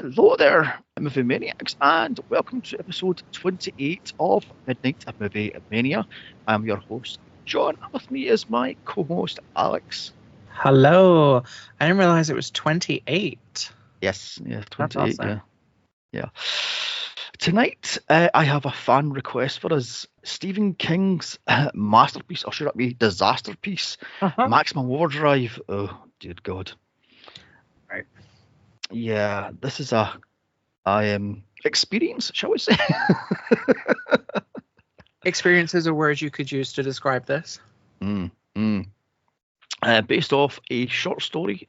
Hello there, movie maniacs, and welcome to episode 28 of Midnight of Movie Mania. I'm your host, John, and with me is my co-host, Alex. Hello. I didn't realize it was 28. Yes, yeah, That's 28, awesome. yeah. Tonight, I have a fan request for us. Stephen King's masterpiece, or should it be disaster piece, Maximum Overdrive. Oh, dear God. Right. Yeah, this is a experience, shall we say? Experience is a word you could use to describe this. Based off a short story,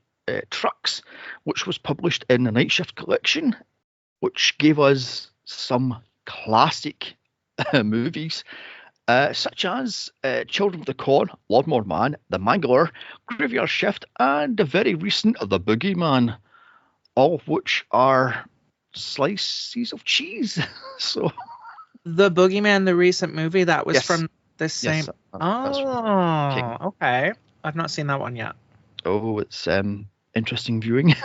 Trucks, which was published in the Night Shift collection, which gave us some classic movies, such as Children of the Corn, Lawnmower Man, The Mangler, Graveyard Shift, and the very recent The Boogeyman, all of which are slices of cheese. So The Boogeyman, the recent movie, that was yes, from the same. yes, that's King. Okay. I've not seen that one yet. Oh, it's interesting viewing.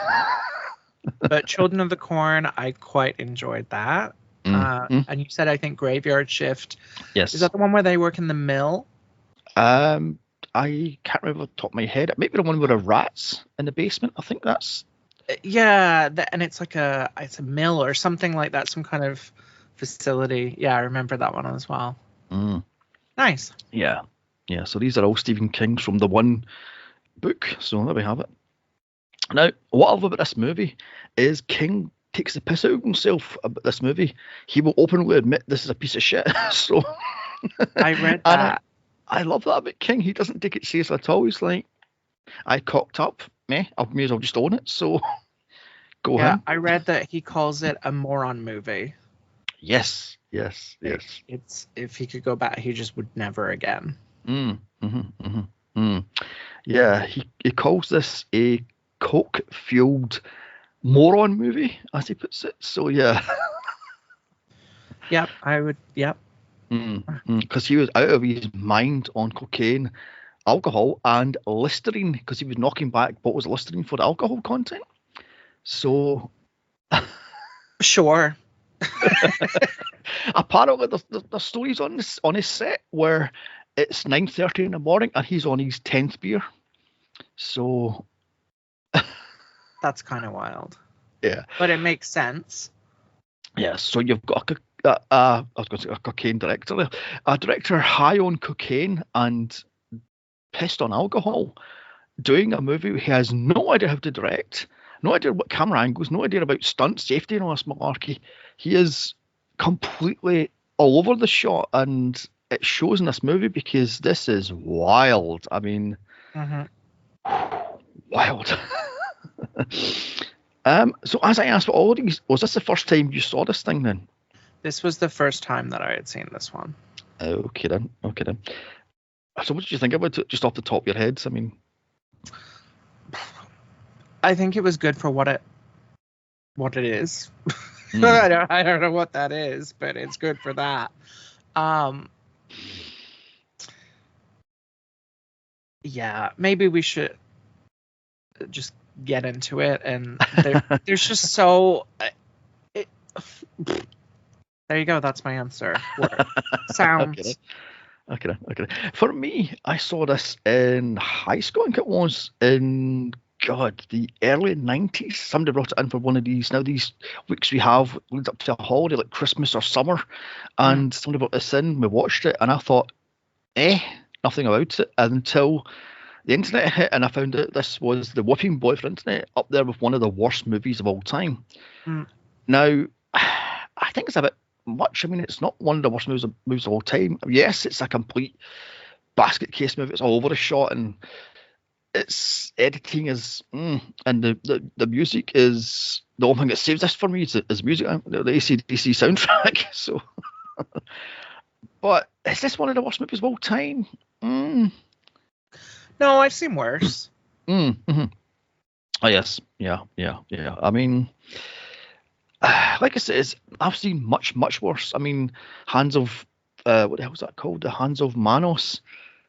But Children of the Corn, I quite enjoyed that. And you said, I think, Graveyard Shift. Yes. Is that the one where they work in the mill? I can't remember off the top of my head. Maybe the one with the rats in the basement. I think that's. Yeah, and it's like it's a mill or something like that, some kind of facility. Yeah, I remember that one as well. Nice. Yeah. So these are all Stephen King's from the one book. So there we have it. Now, what I love about this movie is King takes the piss out of himself about this movie. He will openly admit this is a piece of shit. So I read that. I love that about King. He doesn't take it seriously at all. He's like, I cocked up. I may as well just own it. So go ahead. I read that he calls it a moron movie. Yes. It's if he could go back, he just would never again. Yeah, he calls this a coke-fueled moron movie, as he puts it. So yeah. Yep, I would. Yep. Because he was out of his mind on cocaine, alcohol, and Listerine, because he was knocking back bottles of Listerine for the alcohol content. So. Sure. Apparently, there's stories on his set where it's 9:30 in the morning and he's on his 10th beer. So. That's kind of wild. Yeah. But it makes sense. Yeah, so you've got I was going to say a cocaine director there. A director high on cocaine and pissed on alcohol, doing a movie he has no idea how to direct, no idea what camera angles, no idea about stunt safety and all this malarkey. He is completely all over the shot, and it shows in this movie because this is wild. I mean, wild. So as I asked for all of these, was this the first time you saw this thing then? This was the first time that I had seen this one. Okay then. So what did you think about it, just off the top of your heads? I mean, I think it was good for what it is. I don't know what that is, but it's good for that. Yeah, maybe we should just get into it, and there's just so. There you go. That's my answer. Sounds. Okay. For me, I saw this in high school. I think it was in the early 90s. Somebody brought it in for one of these. Now these weeks we have leads up to a holiday like Christmas or summer, and somebody brought this in. We watched it, and I thought, nothing about it until the internet hit, and I found out this was the whipping boy for internet, up there with one of the worst movies of all time. Now, I think it's a bit much. I mean, it's not one of the worst movies of all time. Yes, it's a complete basket case movie. It's all over the shot, and its editing is, and the music is the only thing that saves this for me is music, the AC/DC soundtrack. So, but is this one of the worst movies of all time? No, I've seen worse. Oh yes, yeah. I mean, like I said, I've seen much worse. I mean, Hands of what the hell was that called? The Hands of Manos,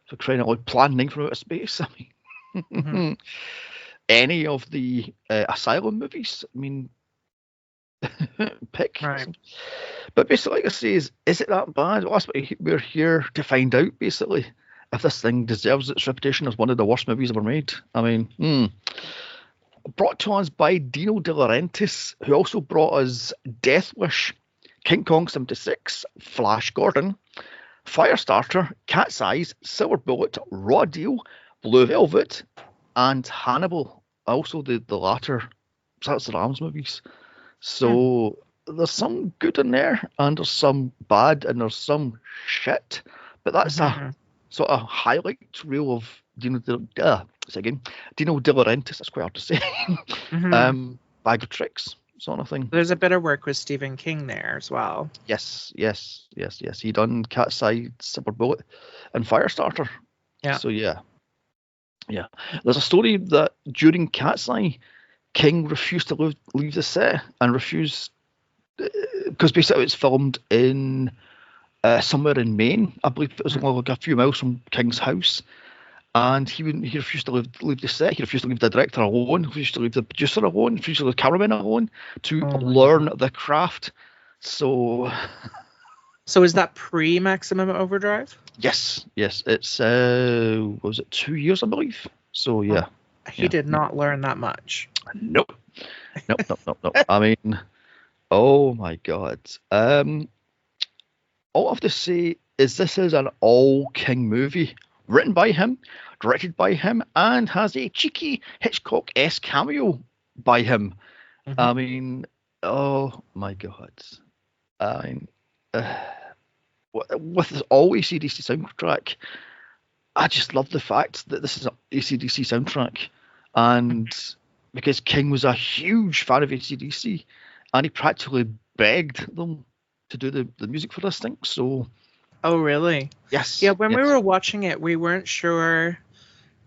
for crying out loud, Plan 9 from Outer Space. I mean, any of the Asylum movies. I mean, pick. Right. But basically, like I say, is it that bad? Well, that's what we're here to find out, basically. If this thing deserves its reputation as one of the worst movies ever made. I mean, brought to us by Dino De Laurentiis, who also brought us Death Wish, King Kong 76, Flash Gordon, Firestarter, Cat's Eyes, Silver Bullet, Raw Deal, Blue Velvet, and Hannibal. Also the latter Silence of the Lambs movies. So there's some good in there, and there's some bad, and there's some shit. But that's a sort of highlight reel of Dino De Laurentiis. That's quite hard to say. Bag of tricks, sort of thing. There's a bit of work with Stephen King there as well. Yes. He done Cat's Eye, Silver Bullet, and Firestarter. Yeah. So yeah. There's a story that during Cat's Eye, King refused to leave the set and refused because basically it's filmed in somewhere in Maine. I believe it was only like a few miles from King's house. And he refused to leave the set. He refused to leave the director alone. He refused to leave the producer alone. He refused to leave the cameraman alone to learn the craft. So is that pre-Maximum Overdrive? Yes. It's was it 2 years, I believe? So yeah. He did not learn that much. Nope. I mean, oh my God. All I have to say is this is an all King movie. Written by him, directed by him, and has a cheeky Hitchcock-esque cameo by him. I mean, oh my God. I mean, with this all AC/DC soundtrack, I just love the fact that this is an AC/DC soundtrack. And because King was a huge fan of AC/DC, and he practically begged them to do the music for this thing. So. Oh, really? Yes. Yeah, when we were watching it, we weren't sure,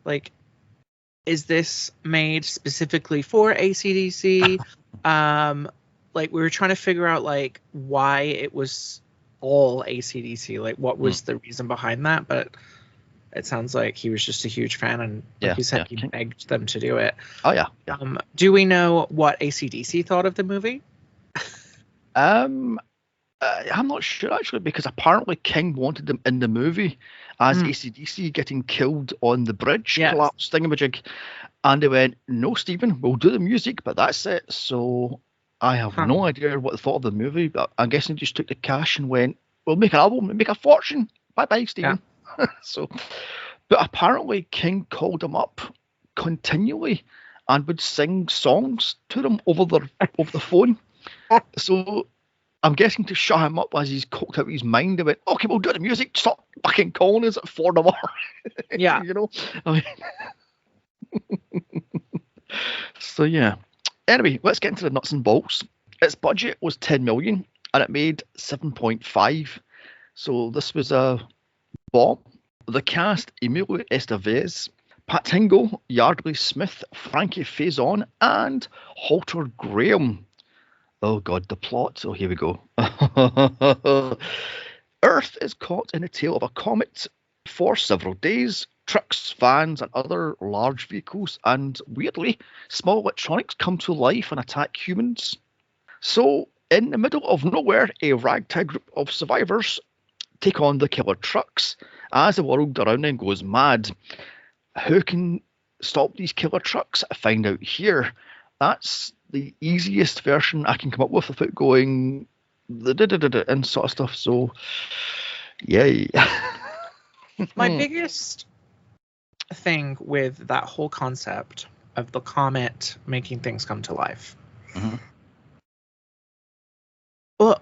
like, is this made specifically for AC/DC? Like, we were trying to figure out, like, why it was all AC/DC. Like, what was the reason behind that? But it sounds like he was just a huge fan, and like you said, he begged them to do it. Oh, yeah. Do we know what AC/DC thought of the movie? I'm not sure actually, because apparently King wanted them in the movie as AC/DC getting killed on the bridge collapse thingamajig, and they went, "No, Stephen, we'll do the music, but that's it." So I have no idea what they thought of the movie, but I'm guessing they just took the cash and went, "We'll make an album and make a fortune. Bye bye, Stephen." Yeah. So, but apparently King called them up continually and would sing songs to them over the phone. So. I'm guessing to shut him up as he's cooked out his mind. They went, "Okay, we'll do the music. Stop fucking calling us at 4 in the morning." Yeah. You know? I mean, so, yeah. Anyway, let's get into the nuts and bolts. Its budget was 10 million and it made 7.5. So this was a bomb. The cast: Emilio Estevez, Pat Hingle, Yardley Smith, Frankie Faison, and Halter Graham. Oh God, the plot. So here we go. Earth is caught in the tail of a comet for several days. Trucks, vans, and other large vehicles, and weirdly, small electronics come to life and attack humans. So, in the middle of nowhere, a ragtag group of survivors take on the killer trucks as the world around them goes mad. Who can stop these killer trucks? Find out here. That's the easiest version I can come up with without going and sort of stuff. So, yay. My biggest thing with that whole concept of the comet making things come to life. Well,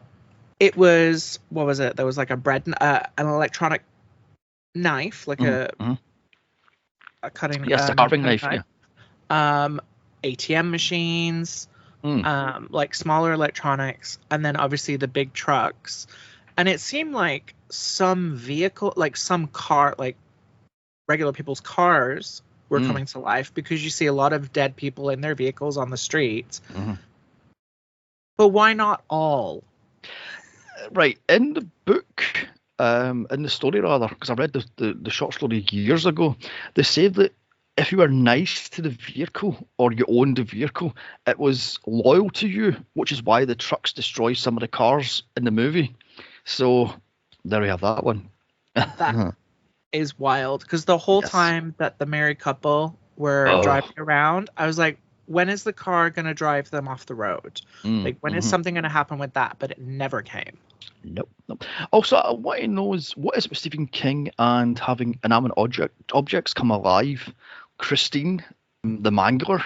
it was, what was it? There was like a an electronic knife, like a cutting. Yes, a carving knife. Yeah. ATM machines, like smaller electronics, and then obviously the big trucks. And it seemed like some vehicle, like some car, like regular people's cars were coming to life, because you see a lot of dead people in their vehicles on the streets. But why not all? Right. In the book, in the story rather, because I read the short story years ago, they say that if you were nice to the vehicle or you owned the vehicle, it was loyal to you, which is why the trucks destroy some of the cars in the movie. So there we have that one. That is wild because the whole Yes. time that the married couple were Oh. driving around, I was like, when is the car going to drive them off the road? Like, when is Mm-hmm. something going to happen with that? But it never came. Nope, nope. Also, I want to know is what is it with Stephen King and having inanimate objects come alive? Christine, the Mangler,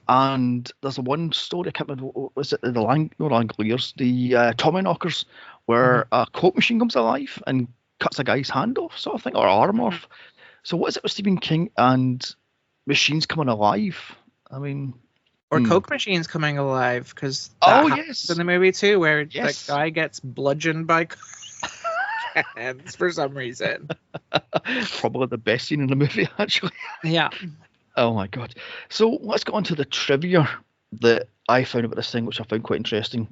and there's one story I can't remember. Was it the Langoliers, the Tommyknockers, Hmm. where a coke machine comes alive and cuts a guy's hand off, sort of thing, or arm Hmm. off. So what is it with Stephen King and machines coming alive? I mean, Or Coke machines coming alive because that oh happens in yes, the movie too, where the yes. guy gets bludgeoned by cans for some reason. Probably the best scene in the movie, actually. Yeah. Oh my god. So let's get on to the trivia that I found about this thing, which I found quite interesting.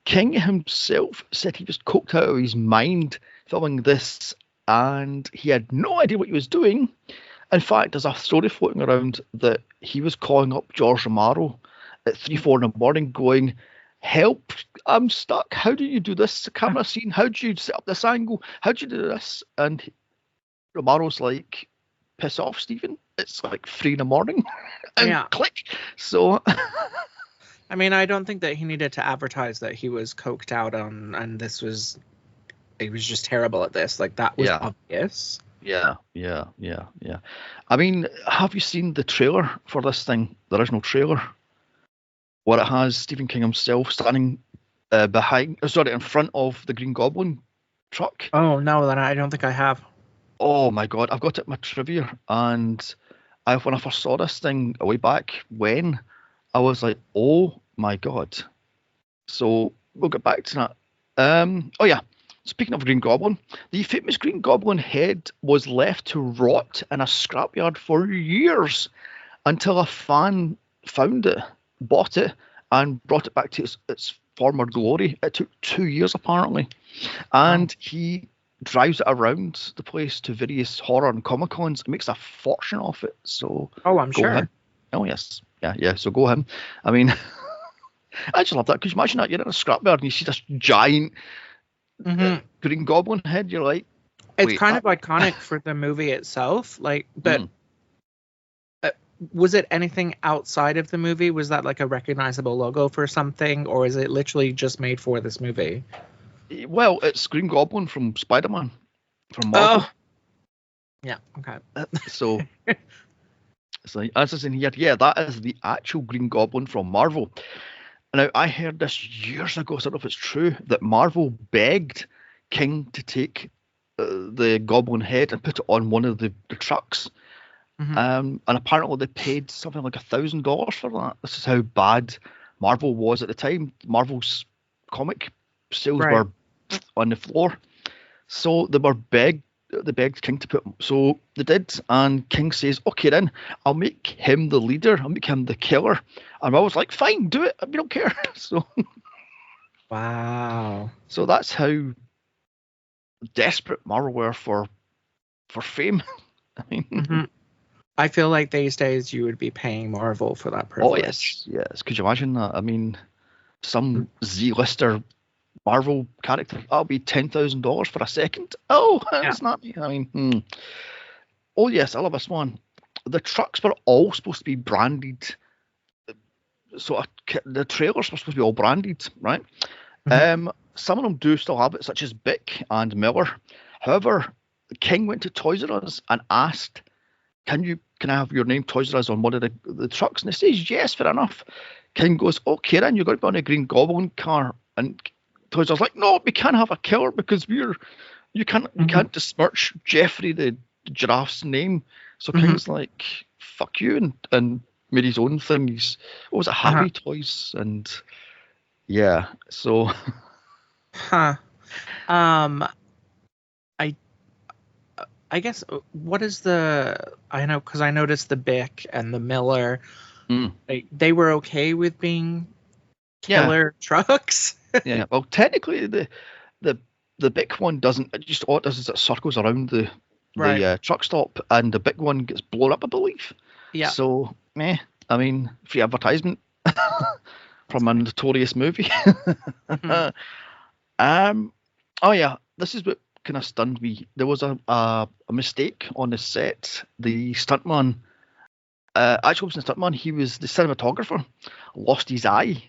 King himself said he was coked out of his mind filming this, and he had no idea what he was doing. In fact, there's a story floating around that he was calling up George Romero at 3, 4 in the morning, going, "Help, I'm stuck. How do you do this camera scene? How do you set up this angle? How do you do this?" And Romero's like, "Piss off, Stephen. It's like 3 in the morning." And Yeah. click. So, I mean, I don't think that he needed to advertise that he was coked out on, and he was just terrible at this. Like, that was yeah, obvious. yeah. I mean, have you seen the trailer for this thing, the original trailer, where it has Stephen King himself standing in front of the Green Goblin truck? Oh, no, then I don't think I have. Oh my god, I've got it in my trivia, and when I first saw this thing way back when, I was like, oh my god. So we'll get back to that. Oh yeah. Speaking of Green Goblin, the famous Green Goblin head was left to rot in a scrapyard for years until a fan found it, bought it, and brought it back to its former glory. It took 2 years apparently, Wow. and he drives it around the place to various horror and comic cons and makes a fortune off it. So Oh, I'm go him. sure. Oh yes, yeah. So go him. I mean, I just love that because imagine that you're in a scrapyard and you see this giant Hmm. Green Goblin head. You're like, It's wait, kind of iconic for the movie itself. Like, but mm. uh, was it anything outside of the movie? Was that like a recognizable logo for something, or is it literally just made for this movie? Well, it's Green Goblin from Spider-Man from Marvel. Oh, yeah. Okay. So it's like, as I said here, yeah, that is the actual Green Goblin from Marvel. Now, I heard this years ago, so I don't know if it's true, that Marvel begged King to take the Goblin head and put it on one of the trucks. Hmm. And apparently they paid something like $1,000 for that. This is how bad Marvel was at the time. Marvel's comic sales Right. were on the floor. So they begged King to put, so they did, and King says, "Okay, then I'll make him the leader. I'll make him the killer." And I was like, "Fine, do it. We don't care." So, Wow. so that's how desperate Marvel were for fame. I mean, Hmm. I feel like these days you would be paying Marvel for that oh privilege. yes. Could you imagine that? I mean, some Z-lister Marvel character, that'll be $10,000 for a second. Oh, Yeah. that's not me. I mean, oh yes, I love this one. The trucks were all supposed to be branded. So the trailers were supposed to be all branded, right? Hmm. Some of them do still have it, such as Bic and Miller. However, King went to Toys R Us and asked, can I have your name Toys R Us on one of the trucks?" And he says, "Yes, fair enough." King goes, "Okay, then you're going to be on a Green Goblin car." And Toys R Us like, "No, we can't have a killer because we Hmm. can't besmirch Jeffrey the giraffe's name." So Hmm. King's like, "Fuck you," and made his own thing. What was it, Uh-huh. Happy Toys? And yeah, so Huh. Um, I I guess what is I know because I noticed the Bic and the Miller, mm, they were okay with being yeah, killer trucks. yeah. Well, technically the the big one doesn't. Just all it does is it circles around Right. the truck stop, and the big one gets blown up, I believe. Yeah. So, I mean, free advertisement from a notorious movie. Mhm. Oh yeah, this is what kind of stunned me. There was a mistake on the set. The stuntman, actually wasn't a stuntman, he was the cinematographer, lost his eye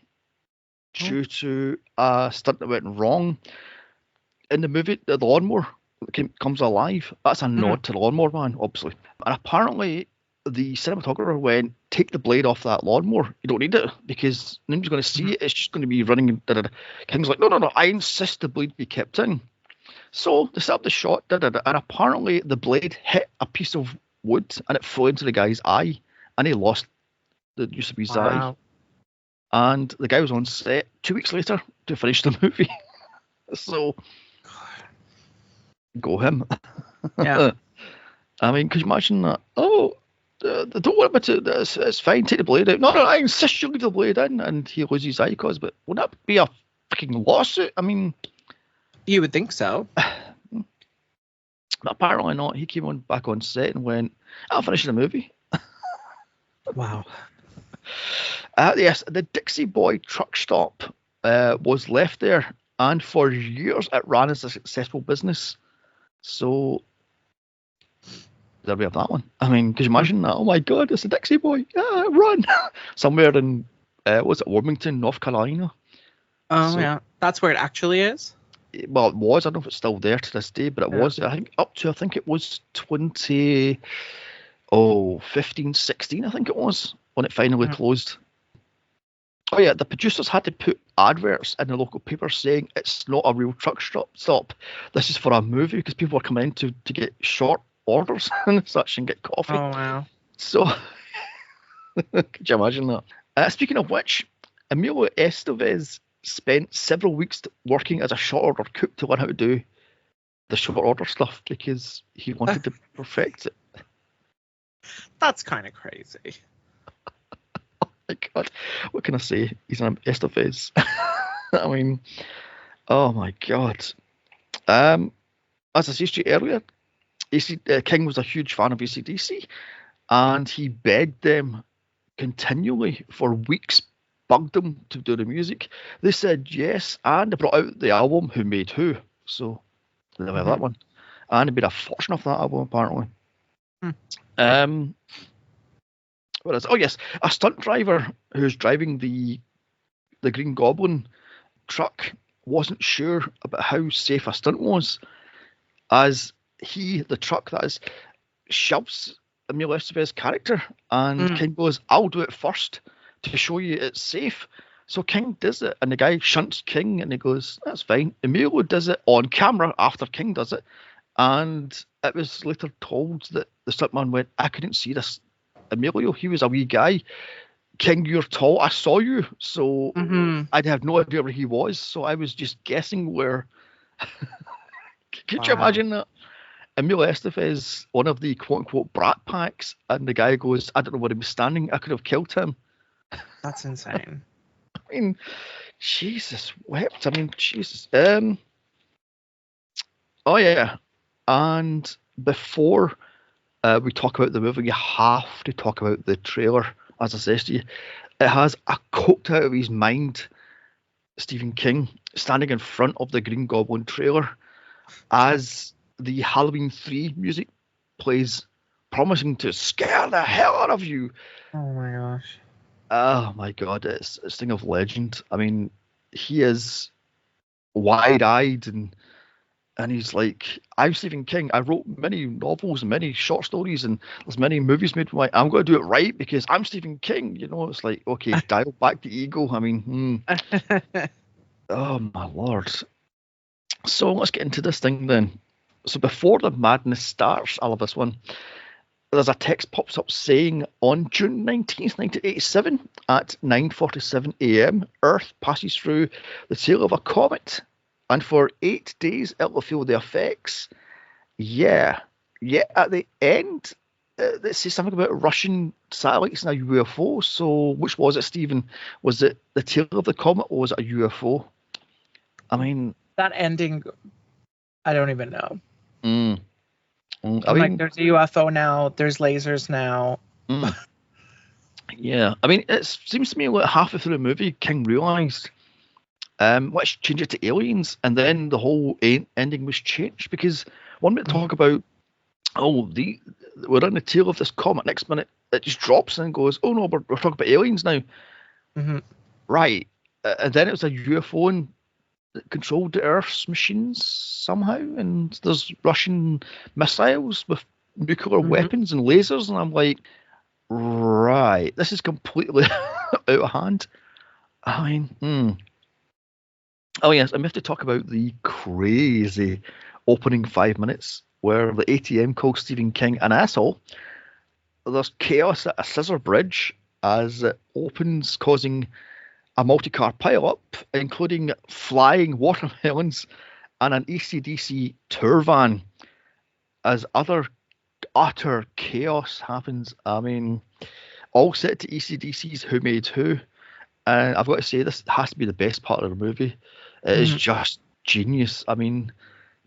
due to a stunt that went wrong. In the movie, the lawnmower comes alive. That's a Mhm. nod to the Lawnmower Man, obviously. And apparently, the cinematographer went, take the blade off that lawnmower. You don't need it because nobody's going to see it. It's just going to be running. Da, da, da. King's like, no, no, no. I insist the blade be kept in. So they set up the shot, da, da, da, and apparently the blade hit a piece of wood and it flew into the guy's eye, and he lost the use of his eye. Wow. And the guy was on set 2 weeks later to finish the movie. So go him. Yeah. I mean, could you imagine that? Oh, they don't want me to. It's fine. Take the blade out. No, no, I insist you leave the blade in, and he loses his eye cause. But would that be a freaking lawsuit? I mean, You would think so. apparently not. He came on back on set and went, "I'll finish the movie." Wow. Yes, the Dixie Boy truck stop was left there, and for years it ran as a successful business. So there we have that one. I mean, could you imagine that? Oh my God, it's a Dixie Boy! Run somewhere in was it Wilmington, North Carolina? Oh So, yeah, that's where it actually is. well, it was. I don't know if it's still there to this day, but it Yeah. was. I think it was 15, 16, I think it was when it finally Mhm. closed. Oh yeah, the producers had to put adverts in the local paper saying it's not a real truck stop. This is for a movie because people were coming in to get short orders and such and get coffee. Oh wow. So could you imagine that? Speaking of which, Emilio Estevez spent several weeks working as a short order cook to learn how to do the short order stuff because he wanted to perfect it. That's kind of crazy. My God, what can I say? He's an Estevez. I mean, oh my God. As I said to you earlier, King was a huge fan of AC/DC, and he begged them continually for weeks, bugged them to do the music. They said yes, and they brought out the album Who Made Who. So they have that one. And they made a fortune off that album, apparently. Hmm. What is it? Oh, yes, a stunt driver who's driving the Green Goblin truck wasn't sure about how safe a stunt was, as the truck that is, shoves Emilio Estevez's character, and Mm. King goes, I'll do it first to show you it's safe. So King does it, and the guy shunts King, and he goes, that's fine. Emilio does it on camera after King does it, and it was later told that the stuntman went, I couldn't see this Emilio, he was a wee guy. King, you're tall, I saw you, so Hmm. I'd have no idea where he was, so I was just guessing where. Could you Wow. imagine that? Emil Estevez, one of the quote unquote brat packs, and the guy goes, I don't know where he was standing, I could have killed him. That's insane. I mean, Jesus wept. I mean, Jesus. Oh yeah. And before we talk about the movie, you have to talk about the trailer. As I said to you, it has a coked out of his mind Stephen King standing in front of the Green Goblin trailer as the Halloween 3 music plays, promising to scare the hell out of you. Oh my gosh. Oh my God, it's a thing of legend. I mean, he is wide-eyed and he's like, I'm Stephen King. I wrote many novels and many short stories and there's many movies made. I'm going to do it right because I'm Stephen King. You know, it's like, okay, dial back the ego. I mean, oh my Lord. So let's get into this thing then. So before the madness starts, I love this one. There's a text pops up saying on June 19th, 1987 at 9:47 a.m. Earth passes through the tail of a comet, and for 8 days it will feel the effects. Yeah, yeah. At the end, they say something about Russian satellites and a UFO. So which was it, Stephen? Was it the tail of the comet or was it a UFO? I mean, That ending, I don't even know. mm, I I'm like, mean, there's a UFO now, there's lasers now. mm, yeah. I mean, it seems to me like halfway through the movie, King realised, let's change it to aliens, and then the whole ending was changed because one minute talk about, oh, we're in the tail of this comet. Next minute, it just drops and goes, oh no, we're talking about aliens now. Mm-hmm. Right. And then it was a UFO and that controlled the Earth's machines somehow, and there's Russian missiles with nuclear Mm-hmm. weapons and lasers, and I'm like, right, this is completely out of hand. I mean, oh yes, and we have to talk about the crazy opening 5 minutes where the ATM calls Stephen King an asshole. There's chaos at a scissor bridge as it opens, causing a multi-car pileup, including flying watermelons and an ACDC tour van, as other utter chaos happens. I mean, all set to ACDC's Who Made Who. And I've got to say, this has to be the best part of the movie. It is Mm-hmm. just genius. I mean,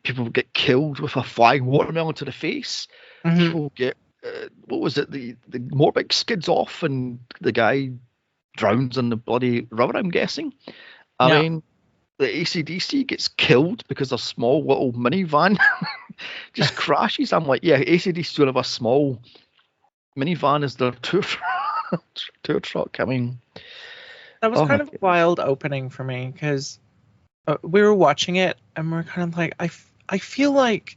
people get killed with a flying watermelon to the face. Mm-hmm. People get, what was it? The motorbike skids off and the guy drowns in the bloody river, I'm guessing. I Yeah. mean, the ACDC gets killed because a small little minivan just crashes. I'm like, yeah, ACDC don't have a small minivan as their tour truck. I mean, That was oh my kind of a wild opening for me because we were watching it and we're kind of like, I feel like,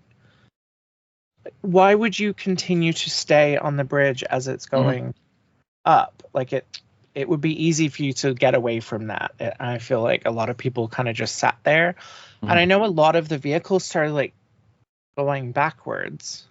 why would you continue to stay on the bridge as it's going up? Like it would be easy for you to get away from that. I feel like a lot of people kind of just sat there. And I know a lot of the vehicles started like going backwards,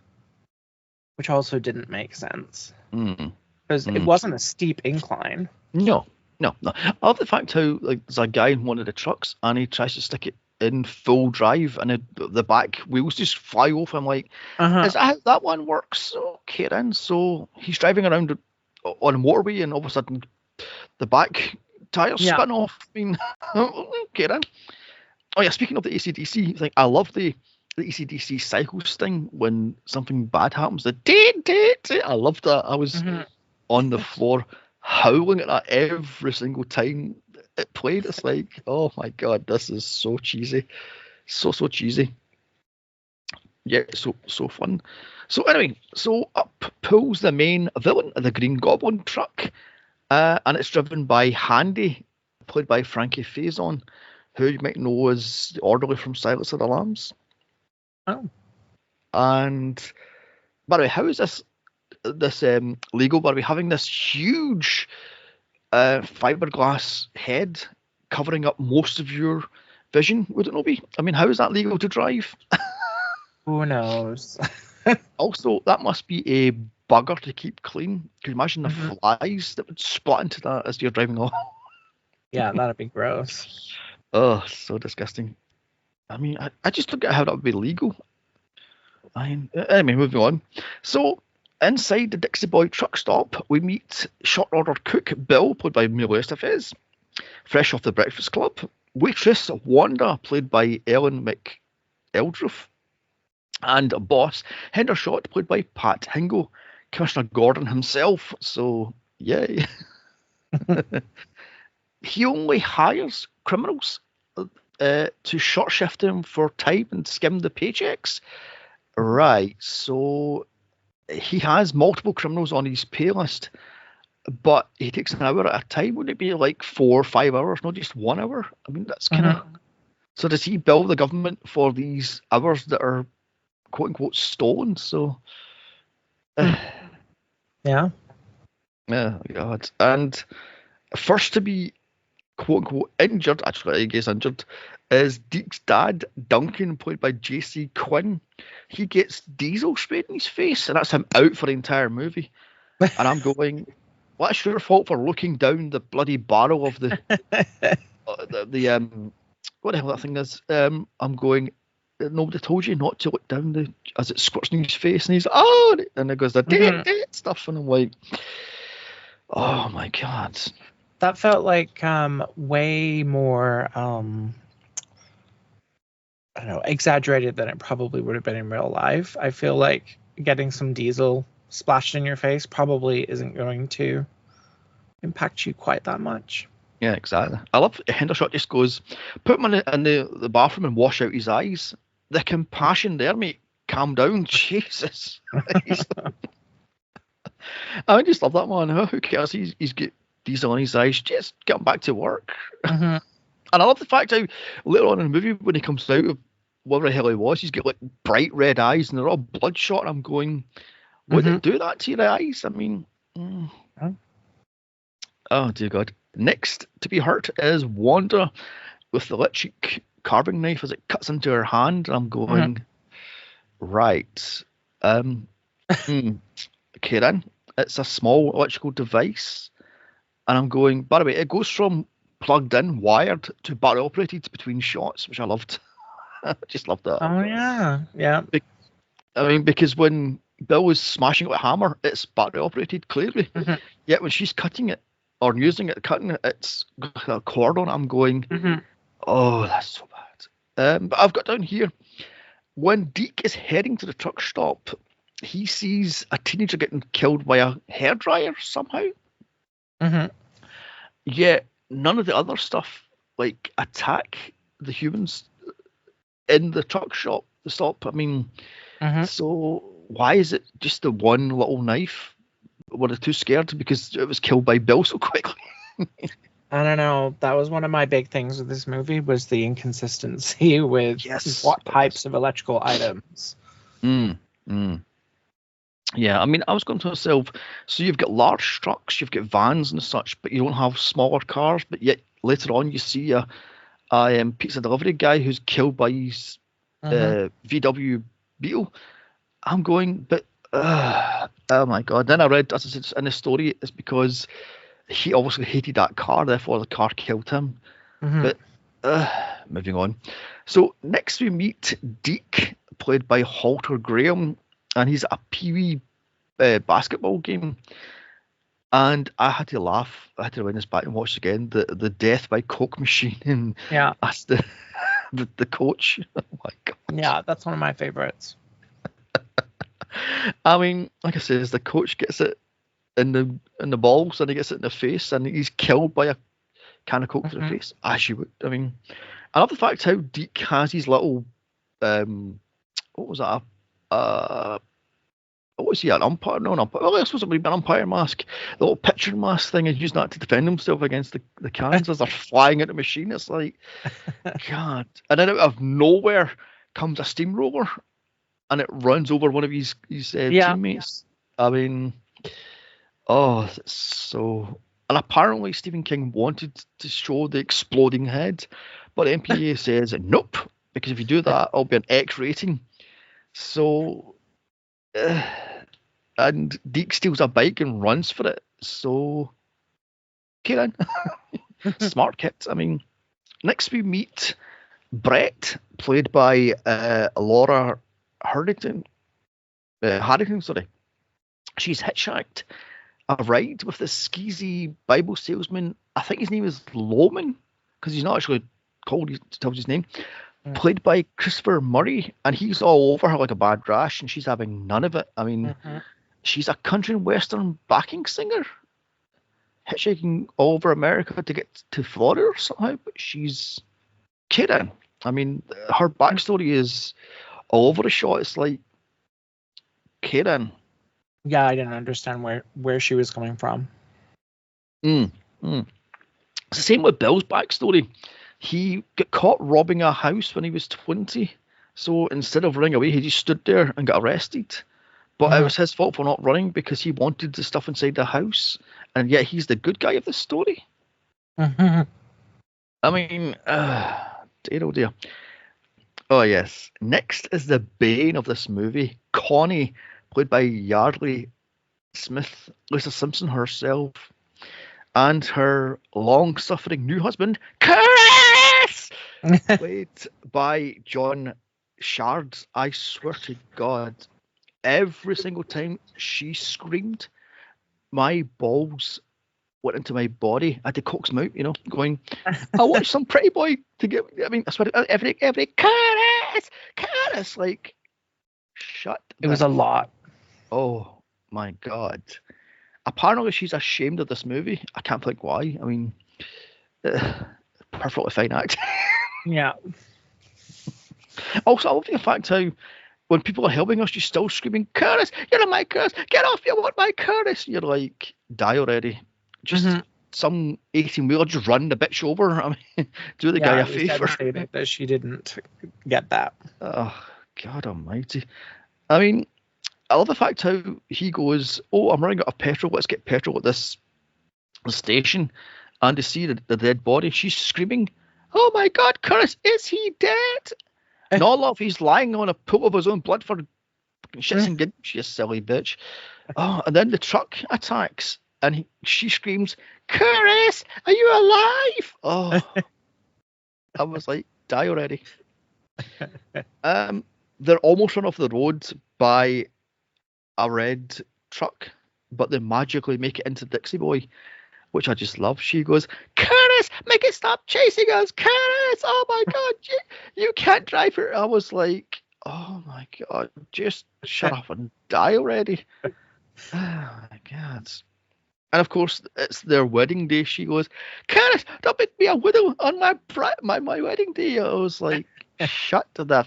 which also didn't make sense because it wasn't a steep incline. No. I love the fact how like there's a guy in one of the trucks and he tries to stick it in full drive and the back wheels just fly off. I'm like, is that how that one works? Okay then. So he's driving around on a motorway and all of a sudden the back tires spin off. I mean, okay then. Oh yeah, speaking of the ACDC, like I love the ACDC cycles thing when something bad happens. The date. I love that. I was on the floor howling at that every single time it played. It's like, oh my god, this is so cheesy, so cheesy. Yeah, so fun. So anyway, so up pulls the main villain, the Green Goblin truck, and it's driven by Handy, played by Frankie Faison, who you might know as the orderly from Silence of the Lambs. Oh. And by the way, how is this legal? Are we having this huge fiberglass head covering up most of your vision? Would it not be? I mean, how is that legal to drive? Who knows? Also, that must be a bugger to keep clean. Can you imagine the flies that would splat into that as you're driving along? Yeah, that'd be gross. Oh, so disgusting. I mean, I just don't get how that would be legal. Anyway, moving on. So, inside the Dixie Boy truck stop, we meet short order cook Bill, played by Emilio Estevez, fresh off the Breakfast Club. Waitress Wanda, played by Ellen McElduff, and boss Hendershot, played by Pat Hingle, Commissioner Gordon himself. So, yay. He only hires criminals to short shift him for time and skim the paychecks. Right, so he has multiple criminals on his pay list, but he takes an hour at a time. Wouldn't it be like 4 or 5 hours, not just 1 hour? I mean, that's kind of. So does he bill the government for these hours that are quote unquote stolen? So. Yeah. Yeah, God. And first to be quote unquote injured, actually, I guess injured, is Deke's dad, Duncan, played by JC Quinn. He gets diesel sprayed in his face, and that's him out for the entire movie. And I'm going, what's your fault for looking down the bloody barrel of the what the hell that thing is? I'm going, nobody told you not to look down as it squirts in his face, and he's and it goes the date stuff, and I'm like, oh my god. That felt like way more I don't know, exaggerated than it probably would have been in real life. I feel like getting some diesel splashed in your face probably isn't going to impact you quite that much. Yeah, exactly. I love Hendershot just goes, put him in the bathroom and wash out his eyes. The compassion there, mate. Calm down, Jesus. I just love that man. Oh, who cares? He's got diesel on his eyes. Just get him back to work. Mm-hmm. And I love the fact how later on in the movie, when he comes out of whatever the hell he was, he's got like bright red eyes and they're all bloodshot. And I'm going, would it do that to your eyes? I mean, oh dear God. Next to be hurt is Wanda with the electric carving knife as it cuts into her hand. I'm going, right. Okay then. It's a small electrical device. And I'm going, by the way, it goes from plugged in, wired, to battery operated between shots, which I loved. I just loved that. Oh yeah, yeah. I mean, because when Bill was smashing it with a hammer, it's battery operated, clearly. Yet when she's cutting it, or using it, cutting it, it's got a cord on it. I'm going, oh, that's so bad. But I've got down here, when Deke is heading to the truck stop, he sees a teenager getting killed by a hairdryer somehow. Yet none of the other stuff, like attack the humans in the truck shop, the stop. I mean, so why is it just the one little knife? Were they too scared because it was killed by Bill so quickly? I don't know. That was one of my big things with this movie, was the inconsistency with what types of electrical items. Yeah, I mean, I was going to myself, so you've got large trucks, you've got vans and such, but you don't have smaller cars, but yet later on you see a pizza delivery guy who's killed by his VW Beetle. I'm going, but oh my God. Then I read, as I said in the story, it's because he obviously hated that car, therefore the car killed him. But moving on. So next we meet Deke, played by Halter Graham, and he's at a Pee-wee basketball game. And I had to laugh. I had to rewind this back and watch again. The death by Coke machine, and that's the coach. Oh my God. Yeah, that's one of my favorites. I mean, like I said, the coach gets it in the balls and he gets it in the face, and he's killed by a can of Coke to the face, as you would. I mean, I love the fact how Deke has his little what was that? What was he, an umpire? No, an umpire. Well, I suppose it would be an umpire mask. The little pitcher mask thing, and using that to defend himself against the cans as they're flying at the machine. It's like, God. And then out of nowhere comes a steamroller, and it runs over one of his teammates. I mean, oh, so. And apparently Stephen King wanted to show the exploding head, but the MPA says nope, because if you do that, it'll be an X rating. So. And Deke steals a bike and runs for it. So, okay then. Smart kid. I mean, next we meet Brett, played by Laura Harrington. Sorry. She's hitchhiked a ride with this skeezy Bible salesman. I think his name is Loman, because he's not actually called, he tells his name. Played by Christopher Murray, and he's all over her like a bad rash, and she's having none of it. I mean, she's a country and western backing singer, hitchhiking all over America to get to Florida somehow, but she's kidding. I mean, her backstory is all over the shot. It's like, kidding. Yeah, I didn't understand where she was coming from. It's the same with Bill's backstory. He got caught robbing a house when he was 20. So instead of running away, he just stood there and got arrested. But it was his fault for not running because he wanted the stuff inside the house. And yet he's the good guy of the story. I mean, dear oh dear. Oh, yes. Next is the bane of this movie, Connie, played by Yardley Smith, Lisa Simpson herself, and her long-suffering new husband, Chris, played by John Shard. I swear to God, every single time she screamed, my balls went into my body. I had to coax them out, going, I watched some pretty boy to get. I mean, I swear, every Chris. Curtis, like, shut It was a lot. Oh my God. Apparently she's ashamed of this movie. I can't think why. I mean, perfectly fine act. Yeah. Also, I love the fact how when people are helping us, she's still screaming, Curtis, you're my Curtis, get off, you want my Curtis. You're like, die already. Just some 18-wheeler just run the bitch over. I mean, do the guy a favor. Devastated that she didn't get that. Oh, God almighty. I mean, I love the fact how he goes, oh, I'm running out of petrol, let's get petrol at this station. And to see the dead body, she's screaming, oh my God, Curtis, is he dead? No, love, he's lying on a pool of his own blood for shits and giggles, you silly bitch. Oh, and then the truck attacks, and she screams, Curtis, are you alive? Oh, I was like, die already. They're almost run off the road by a red truck, but they magically make it into Dixie Boy, which I just love. She goes, Curtis, make it stop chasing us, Curtis! Oh my God, you can't drive her. I was like, oh my God, just shut up and die already. Oh my God. And of course, it's their wedding day. She goes, Curtis, don't make me a widow on my wedding day. I was like, shut the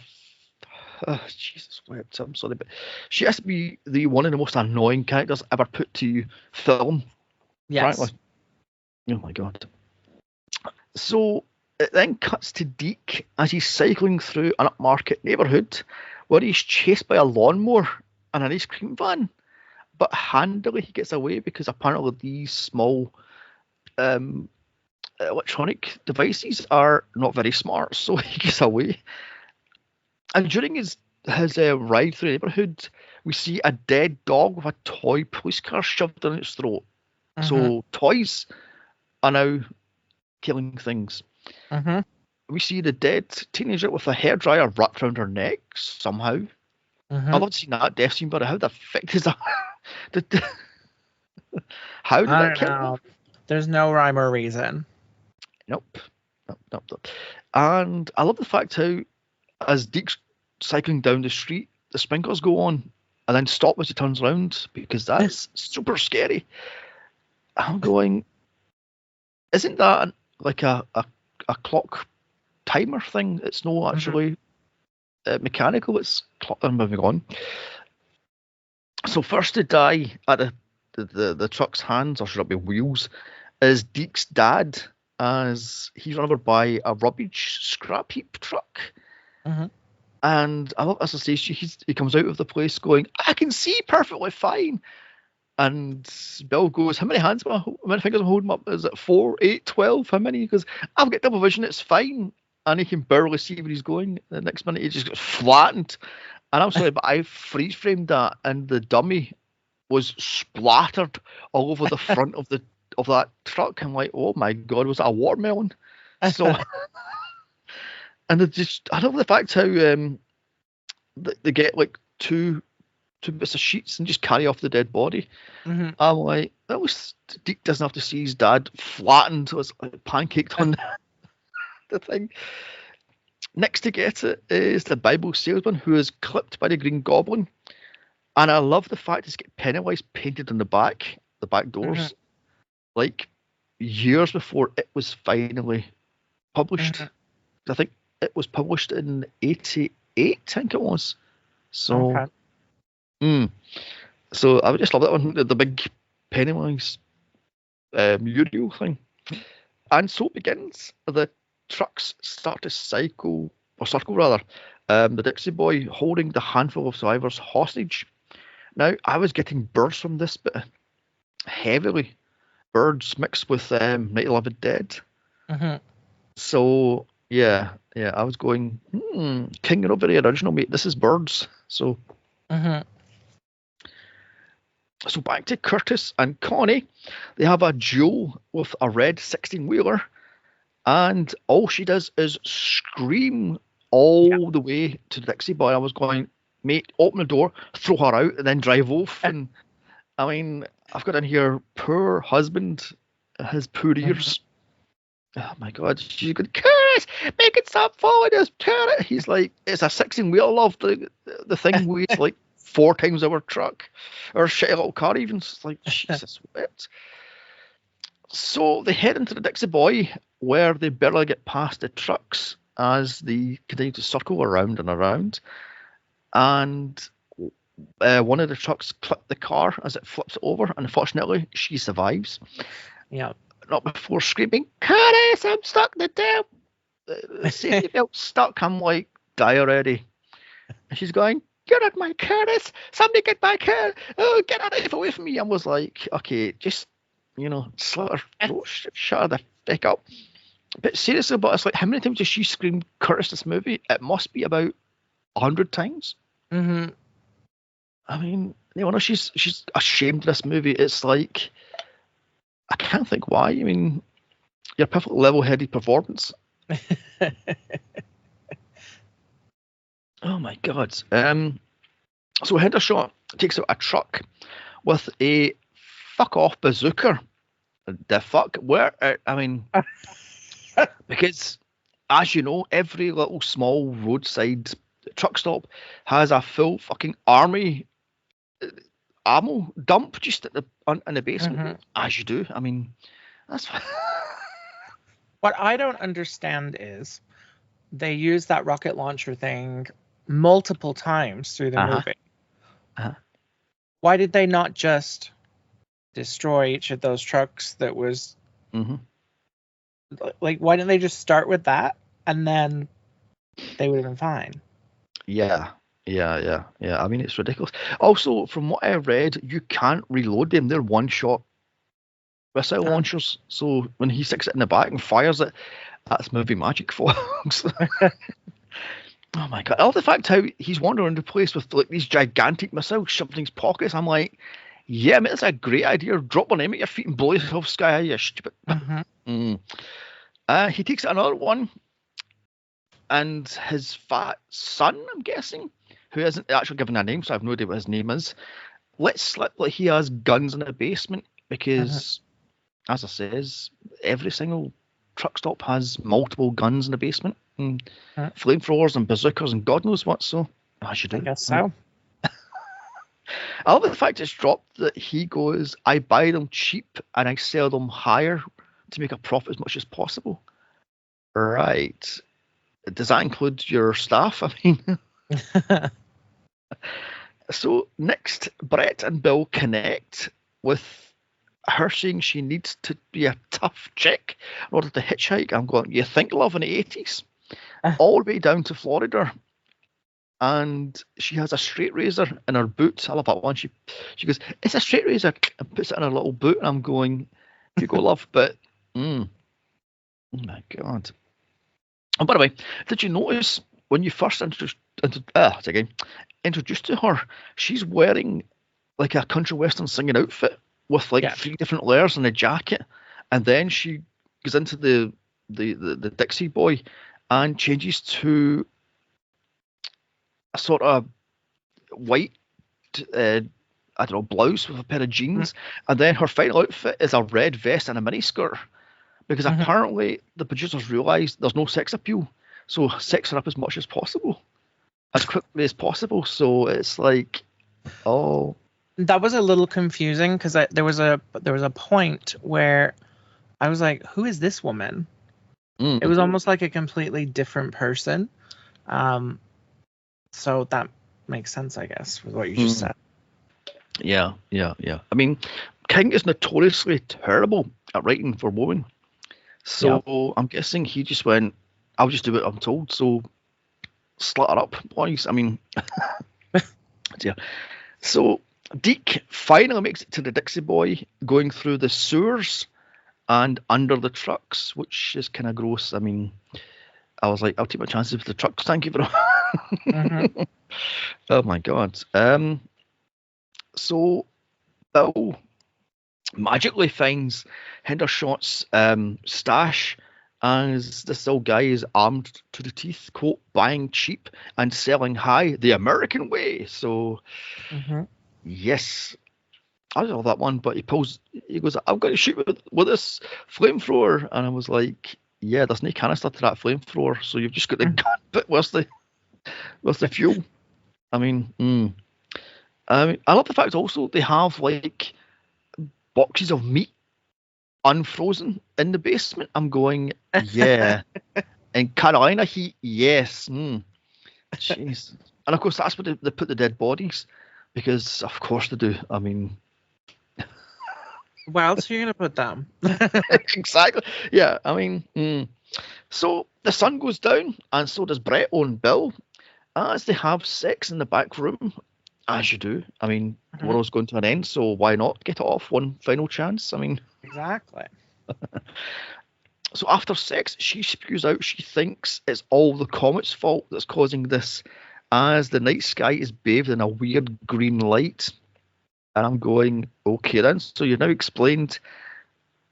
oh, Jesus wept. I'm sorry, but she has to be the one of the most annoying characters ever put to film. Yes. Frankly. Oh my God. So it then cuts to Deke as he's cycling through an upmarket neighbourhood where he's chased by a lawnmower and an ice cream van. But handily he gets away because apparently these small electronic devices are not very smart, so he gets away. And during his ride through the neighbourhood, we see a dead dog with a toy police car shoved down its throat. So toys are now killing things. We see the dead teenager with a hairdryer wrapped around her neck somehow. I'd love to see that death scene, but how the fuck is that? How did that kill her? There's no rhyme or reason. Nope. And I love the fact how, as Deke's cycling down the street, the sprinklers go on and then stop as he turns around because that's super scary. I'm going, isn't that like a clock timer thing? It's not actually mechanical, it's clock. I'm moving on. So first to die at the truck's hands, or should it be wheels, is Deke's dad, as he's run over by a rubbish scrap heap truck. And I love, as I say, he comes out of the place going, I can see perfectly fine. And Bill goes, how many fingers am I holding up? Is it 4, 8, 12? How many? He goes, I've got double vision, it's fine. And he can barely see where he's going. The next minute he just gets flattened. And I'm sorry, but I freeze framed that, and the dummy was splattered all over the front of that truck. I'm like, oh my God, was that a watermelon? So, and I love the fact how they get like two bits of sheets and just carry off the dead body. I'm like, Deke doesn't have to see his dad flattened, so it's like pancaked on the thing. Next to get it is the Bible salesman who is clipped by the Green Goblin. And I love the fact it's got Pennywise painted on the back doors, like years before it was finally published. I think it was published in 88, I think it was. So, so I would just love that one, the big Pennywise mural thing. And so it begins. The trucks start to circle, the Dixie Boy holding the handful of survivors hostage. Now, I was getting birds from this, but heavily birds mixed with Night of the Living Dead. So, yeah, I was going, King, you're not very original, mate. This is birds. So, so back to Curtis and Connie. They have a duel with a red 16-wheeler. And all she does is scream all the way to the Dixie Boy. I was going, mate, open the door, throw her out, and then drive off. And I mean, I've got in here, poor husband, his poor ears. Oh my God, she's going, Curtis, make it stop following us, Curtis. He's like, it's a 16-wheel, love. The thing weighs like 4 times our truck, or shitty little car even. It's like, Jesus, what? So they head into the Dixie Boy, where they barely get past the trucks as they continue to circle around and around. And one of the trucks clipped the car as it flips over. Unfortunately, she survives. Yeah. Not before screaming, Curtis, I'm stuck in the damn the safety belt's stuck. I'm like, die already. And she's going, get out my Curtis, somebody get my car. Oh, get out of away from me. I was like, okay, just, slit her throat, shut her the fuck up. But seriously, but it's like, how many times does she scream Curtis this movie? It must be about 100 times. Mm-hmm. I mean, she's ashamed of this movie. It's like, I can't think why. I mean, your perfect level-headed performance. Oh my God. So Hendershot takes out a truck with a fuck off bazooka. The fuck? Where? I mean, because as you know, every little small roadside truck stop has a full fucking army ammo dump just at in the basement, as you do. I mean, that's. What I don't understand is they use that rocket launcher thing multiple times through the movie. Why did they not just destroy each of those trucks that was like, why didn't they just start with that and then they would have been fine? Yeah. I mean, it's ridiculous. Also, from what I read, you can't reload them. They're one-shot missile launchers. So when he sticks it in the back and fires it, that's movie magic, folks. Oh my God! I love the fact how he's wandering around the place with like these gigantic missiles shoved in his pockets. I'm like, yeah, mate, that's a great idea. Drop one in at your feet and blow yourself sky high, you stupid. He takes another one, and his fat son, I'm guessing, who isn't actually given a name, so I have no idea what his name is, lets slip like he has guns in the basement because, as I says, every single truck stop has multiple guns in the basement. Flamethrowers and bazookas and God knows what, so as you do. I guess so. I love the fact it's dropped that he goes, I buy them cheap and I sell them higher to make a profit as much as possible. Right. Does that include your staff? I mean, so next, Brett and Bill connect with her saying she needs to be a tough chick in order to hitchhike. I'm going, you think, love, in the 80s? All the way down to Florida. And she has a straight razor in her boot. I love that one. She goes, it's a straight razor, and puts it in her little boot. And I'm going, you go, love. But, oh my God. And by the way, did you notice when you first introduced to her, she's wearing like a country western singing outfit with like 3 different layers and a jacket, and then she goes into the Dixie Boy and changes to a sort of white, I don't know, blouse with a pair of jeans, and then her final outfit is a red vest and a miniskirt. Because apparently the producers realised there's no sex appeal, so sex her up as much as possible, as quickly as possible. So it's like, oh, that was a little confusing because there was a point where I was like, who is this woman? It was almost like a completely different person. So that makes sense, I guess, with what you just said. Yeah. I mean, King is notoriously terrible at writing for women. So I'm guessing he just went, I'll just do what I'm told. So slut her up, boys. I mean, yeah. So Deke finally makes it to the Dixie Boy, going through the sewers and under the trucks, which is kind of gross. I mean, I was like, I'll take my chances with the trucks. Thank you very much. Oh my God. So Bill magically finds Hendershot's stash as this old guy is armed to the teeth, quote, buying cheap and selling high the American way. So, yes, I love that one. But he goes, I'm going to shoot with this flamethrower. And I was like, Yeah, there's no canister to that flamethrower, so you've just got the gun. But where's the fuel? I mean, I love the fact also they have like boxes of meat unfrozen in the basement. I'm going, yeah. And Carolina heat, yes. Jeez. And of course, that's where they put the dead bodies, because of course they do. I mean, Where else are you gonna put them? exactly. Yeah. I mean, so the sun goes down, and so does Brett and Bill, as they have sex in the back room, as you do. I mean, the world's going to an end, so why not get it off one final chance? I mean, Exactly. so after sex, she spews out she thinks it's all the comet's fault that's causing this, as the night sky is bathed in a weird green light. And I'm going, okay then. So you've now explained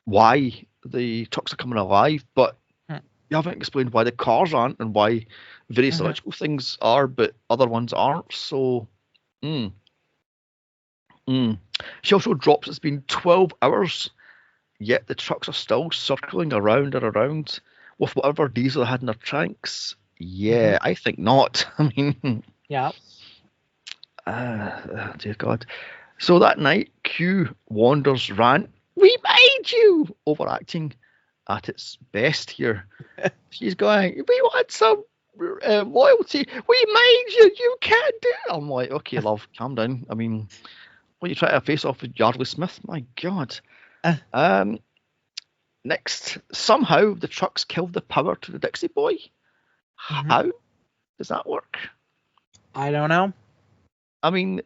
why the trucks are coming alive, but you haven't explained why the cars aren't and why various electrical things are, but other ones aren't. So, she also drops it's been 12 hours, yet the trucks are still circling around and around with whatever diesel they had in their tanks. Yeah, I think not. I mean, yeah. Dear God. So that night, Q wanders rant, "We made you!" overacting at its best here. She's going, "We want some loyalty. We made you. You can't do it." I'm like, okay, love, calm down. I mean, when you try to face off with Yardley Smith, my God. Next, somehow the trucks killed the power to the Dixie Boy. How does that work? I don't know. I mean,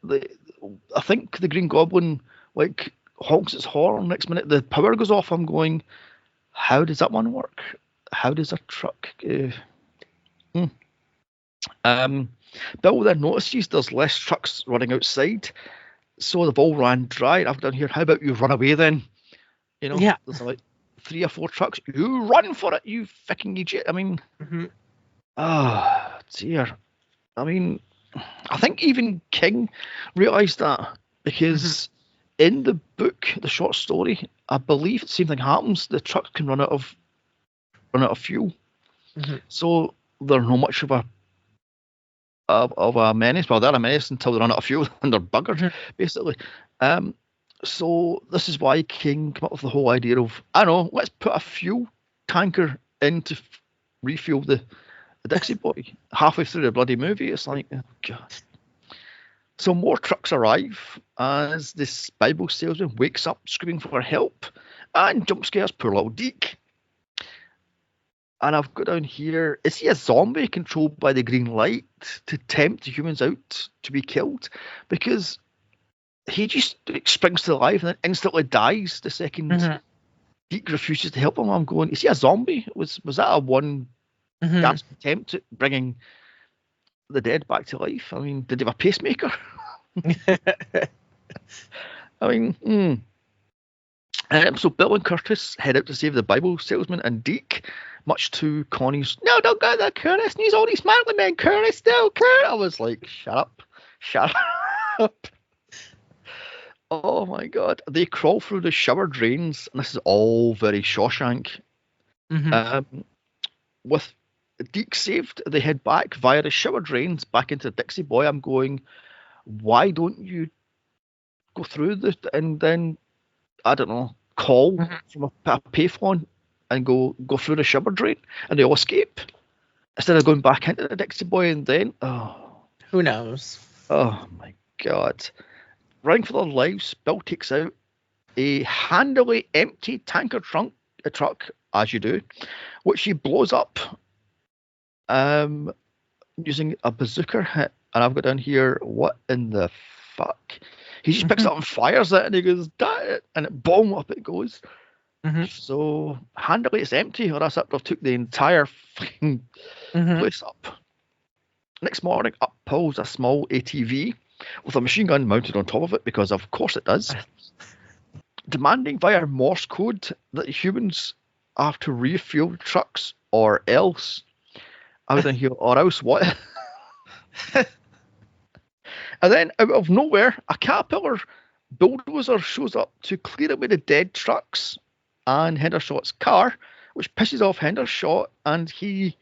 I think the Green Goblin like honks its horn. Next minute, the power goes off. I'm going, how does that one work? How does a truck? Bill then notices there's less trucks running outside, so they've all ran dry. I've done here. How about you run away then? You know, there's like 3 or 4 trucks. You run for it, you fucking idiot. I mean, oh dear. I mean, I think even King realised that, because in the book, the short story, I believe the same thing happens. The truck can run out of fuel, so they're not much of a menace. Well, they're a menace until they run out of fuel and they're buggered, basically. So this is why King came up with the whole idea of, I don't know, let's put a fuel tanker in to refuel the Dixie Boy. Halfway through the bloody movie, it's like, oh God. So more trucks arrive as this Bible salesman wakes up screaming for help and jump scares poor little Deke. And I've got down here, is he a zombie controlled by the green light to tempt the humans out to be killed? Because he just springs to life and then instantly dies the second Deke refuses to help him. I'm going, is he a zombie? Was that a one gasp attempt at bringing the dead back to life? I mean, did he have a pacemaker? I mean, so Bill and Curtis head out to save the Bible salesman and Deke, much to Connie's, "No, don't go there, Curtis. He's all these smartly men, Curtis. No, Curtis." I was like, shut up. Oh my God. They crawl through the shower drains, and this is all very Shawshank. With Deke saved, they head back via the shower drains back into the Dixie Boy. I'm going, why don't you go through this and then, I don't know, call from a payphone and go through the shower drain and they all escape instead of going back into the Dixie Boy and then, who knows? Oh my God. Running for their lives, Bill takes out a handily empty tanker truck, as you do, which he blows up using a bazooka hit. And I've got down here, what in the fuck? He just picks it up and fires it, and he goes, "That," and it boom, up it goes. So handily it's empty, or else I've took the entire fucking place up. Next morning, up pulls a small ATV with a machine gun mounted on top of it, because of course it does, demanding via Morse code that humans have to refuel trucks or else. I was in here, or else what? And then out of nowhere, a Caterpillar bulldozer shows up to clear away the dead trucks and Henderson's car, which pisses off Hendershot, and he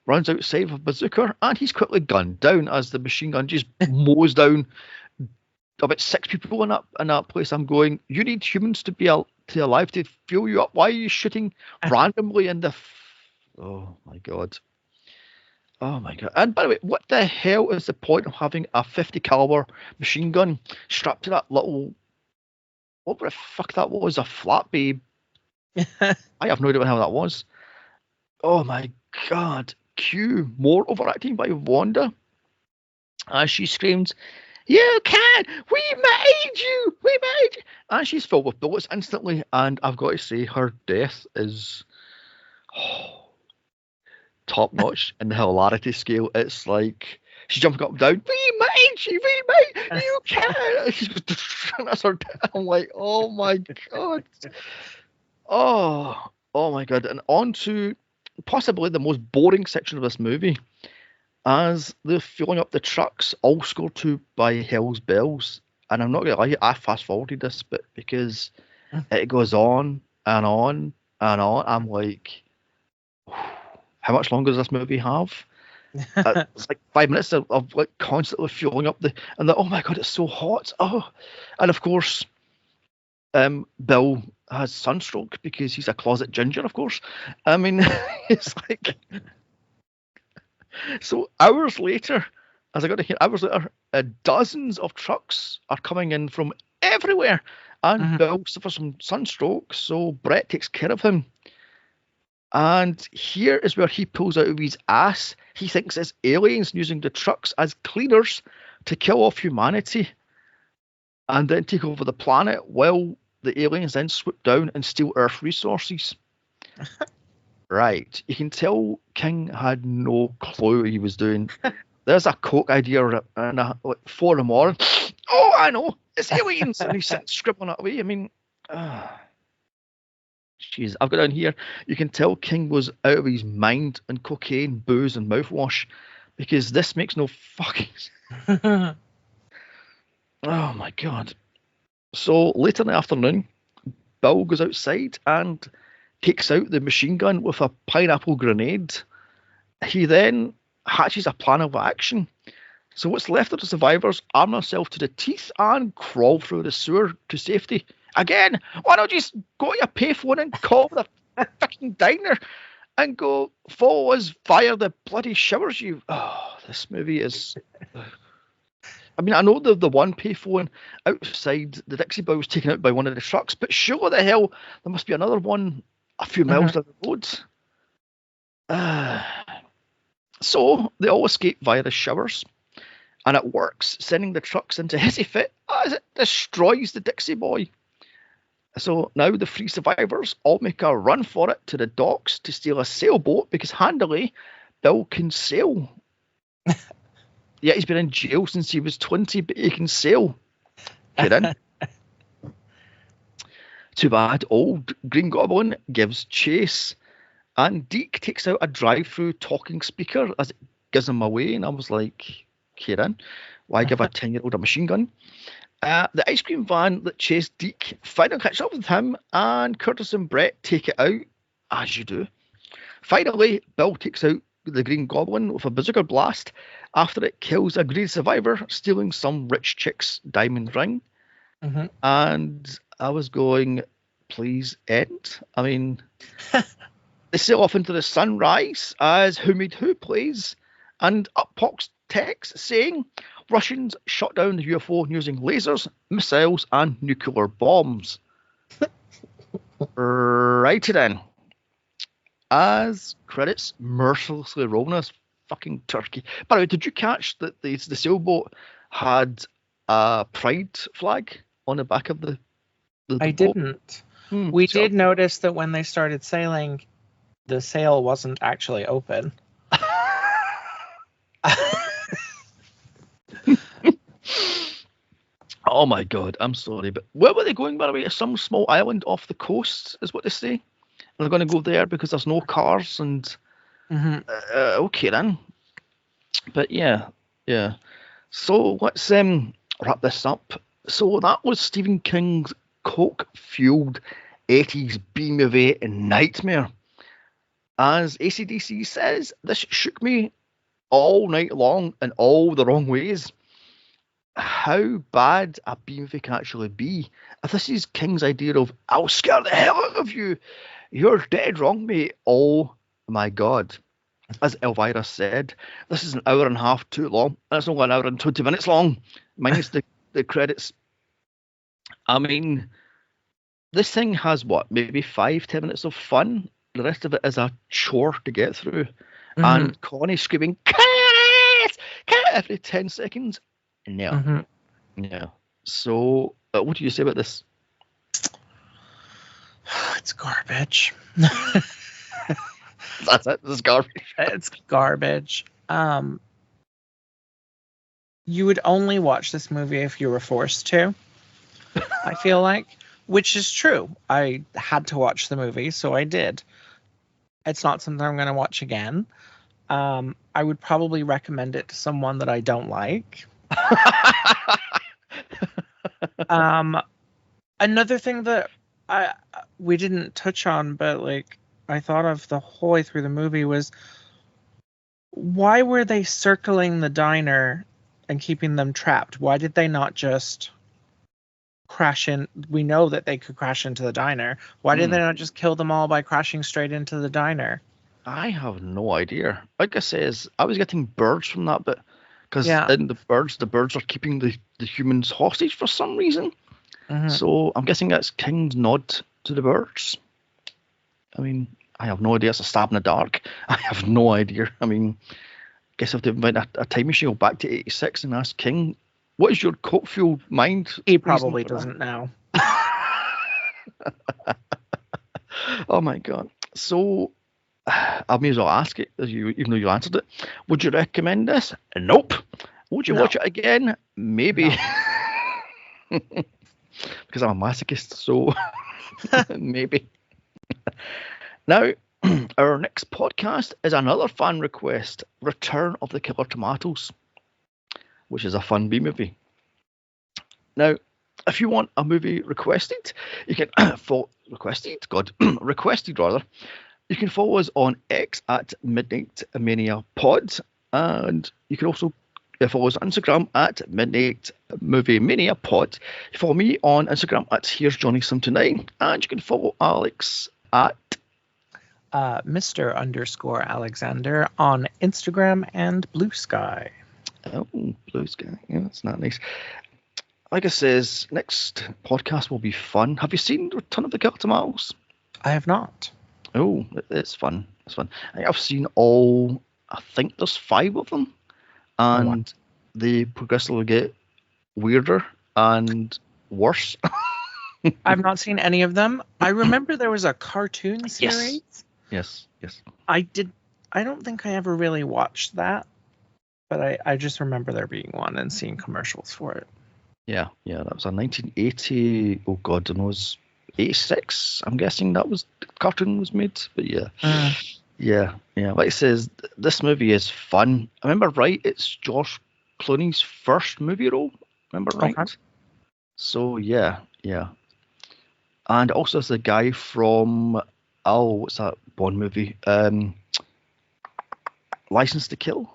runs outside with a bazooka, and he's quickly gunned down as the machine gun just mows down about 6 people in that place. I'm going, you need humans to be alive to fuel you up. Why are you shooting randomly in the... Oh, my God. Oh, my God. And by the way, what the hell is the point of having a 50 caliber machine gun strapped to that little... What the fuck that was? A flat babe? I have no idea how that was. Oh, my God. Cue more overacting by Wanda as she screams, "You can! We made you! We made you!" And she's filled with bullets instantly. And I've got to say, her death is top notch in the hilarity scale. It's like she's jumping up and down. We made you! We made you! Can! That's her death. I'm like, oh my God. Oh my God. And on to possibly the most boring section of this movie, as they're filling up the trucks, all scored to by Hell's Bells. And I'm not going to lie, I fast forwarded this bit because it goes on and on and on. I'm like, how much longer does this movie have? It's like 5 minutes of like constantly fueling up oh my God, it's so hot. Oh, and of course, Bill has sunstroke because he's a closet ginger, of course. I mean, it's like... So hours later, as I got to hear, hours later, dozens of trucks are coming in from everywhere, and Bill suffers from sunstroke, so Brett takes care of him. And here is where he pulls out of his ass. He thinks it's aliens using the trucks as cleaners to kill off humanity and then take over the planet, while the aliens then swoop down and steal Earth resources. Right. You can tell King had no clue what he was doing. There's a coke idea and like 4 in the morning. Oh, I know. It's aliens. And he's scribbling it away. I mean, jeez. I've got down here. You can tell King was out of his mind on cocaine, booze, and mouthwash, because this makes no fucking sense. Oh, my God. So later in the afternoon, Bill goes outside and takes out the machine gun with a pineapple grenade. He then hatches a plan of action. So what's left of the survivors arm themselves to the teeth and crawl through the sewer to safety. Again, why don't you just go to your payphone and call the fucking diner and go follow us via the bloody showers? This movie is... I mean, I know the one payphone outside the Dixie Boy was taken out by one of the trucks, but surely the hell there must be another one a few miles down the road. So they all escape via the showers, and it works, sending the trucks into hissy fit as it destroys the Dixie Boy. So now the 3 survivors all make a run for it to the docks to steal a sailboat, because handily Bill can sail. Yeah, he's been in jail since he was 20, but he can sail. Get in. Too bad old Green Goblin gives chase, and Deke takes out a drive-through talking speaker as it gives him away, and I was like, Kieran, why give a 10-year-old a machine gun? The ice cream van that chased Deke finally catches up with him, and Curtis and Brett take it out, as you do. Finally, Bill takes out the Green Goblin with a bazooka blast after it kills a greedy survivor, stealing some rich chick's diamond ring. And I was going, please end. I mean, they sail off into the sunrise as Who Made Who plays, and up pops text saying Russians shot down the UFO using lasers, missiles, and nuclear bombs. Righty then. As credits mercilessly roll on this fucking turkey. By the way, did you catch that the sailboat had a pride flag on the back of the I boat? didn't. We did notice that when they started sailing, the sail wasn't actually open. Oh my God, I'm sorry, but where were they going, by the way? Some small island off the coast, is what they say. And they're going to go there because there's no cars and... okay then. But yeah. So let's wrap this up. So that was Stephen King's coke-fueled 80s B-movie nightmare. as AC/DC says, this shook me all night long in all the wrong ways. How bad a B-movie can actually be. If this is King's idea of, I'll scare the hell out of you, you're dead wrong, mate. Oh my God. As Elvira said, this is an hour and a half too long, and it's only an hour and 20 minutes long, minus the credits. I mean, this thing has what, maybe 5-10 minutes of fun. The rest of it is a chore to get through. Mm-hmm. And Connie screaming, cat! Cat! Every 10 seconds. No. Mm-hmm. No. So, what do you say about this? It's garbage. That's it. This is garbage. It's garbage. You would only watch this movie if you were forced to. I feel like, which is true. I had to watch the movie, so I did. It's not something I'm going to watch again. I would probably recommend it to someone that I don't like. Another thing that we didn't touch on, but like I thought of the whole way through the movie was, why were they circling the diner and keeping them trapped? Why did they not just crash in? We know that they could crash into the diner. Why did they not just kill them all by crashing straight into the diner? I have no idea. Like I says, I was getting birds from that bit, because in the birds are keeping the humans hostage for some reason. Mm-hmm. So I'm guessing that's King's nod to the birds. I mean, I have no idea. It's a stab in the dark. I have no idea. I mean, I guess I have to invent a time machine, go back to 86 and ask King, what is your coke-fueled mind? He probably doesn't know. Oh my God. So I may as well ask it, even though you answered it. Would you recommend this? Nope. Would you watch it again? Maybe. No. Because I'm a masochist, so maybe. Now, our next podcast is another fan request, Return of the Killer Tomatoes, which is a fun B-movie. Now, if you want a movie requested, you can requested rather. You can follow us on X at Midnight Mania Pod, and you can also follow us on Instagram at Midnight Movie Mania Pod. You follow me on Instagram at Here's Johnny Sim Tonight, and you can follow Alex at Mr._Alexander on Instagram and Blue Sky. Oh, Blue Sky. Yeah, that's not nice. Like I says, next podcast will be fun. Have you seen Return of the Killer Tomatoes? I have not. Oh, it's fun. It's fun. I've seen all, I think there's 5 of them. And they progressively get weirder and worse. I've not seen any of them. I remember there was a cartoon series. Yes. I don't think I ever really watched that, but I just remember there being one and seeing commercials for it. Yeah, that was a 1980. Oh God, it was 86. I'm guessing that was the cartoon was made. But yeah. Like it says, this movie is fun. I remember right, it's George Clooney's first movie role. Remember right? Okay. So yeah. And also it's the guy from what's that Bond movie? License to Kill.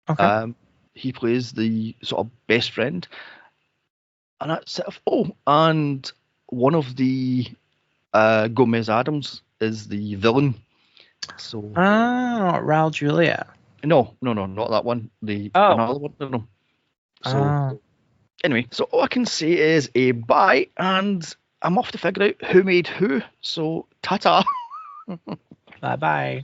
Okay. He plays the sort of best friend. And that's it. And one of the Gomez Adams is the villain. So Raul Julia. No, not that one. Another one. No. So anyway, so all I can say is a bye, and I'm off to figure out who made who. So ta-ta. Bye-bye.